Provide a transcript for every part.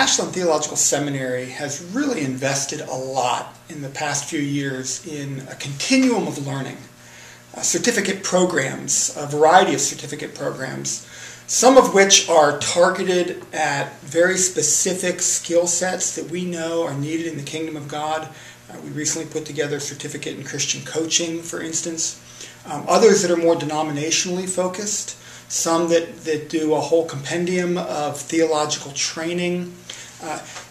Ashland Theological Seminary has really invested a lot in the past few years in a continuum of learning, certificate programs, a variety of certificate programs, some of which are targeted at very specific skill sets that we know are needed in the kingdom of God. We recently put together a certificate in Christian coaching, for instance. Others that are more denominationally focused, some that do a whole compendium of theological training.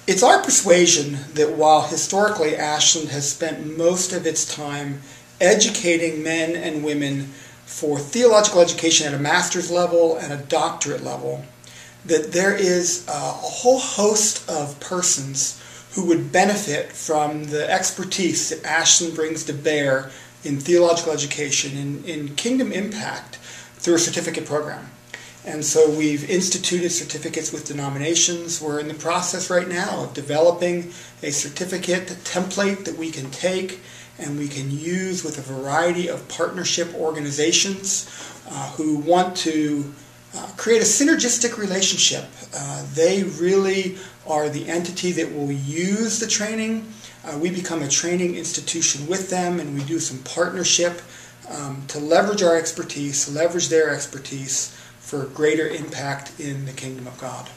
It's our persuasion that while historically Ashland has spent most of its time educating men and women for theological education at a master's level and a doctorate level, that there is a whole host of persons who would benefit from the expertise that Ashland brings to bear in theological education, in kingdom impact, through a certificate program. And so we've instituted certificates with denominations. We're in the process right now of developing a certificate template that we can take and we can use with a variety of partnership organizations who want to create a synergistic relationship. They really are the entity that will use the training. We become a training institution with them, and we do some partnership to leverage our expertise, leverage their expertise for greater impact in the kingdom of God.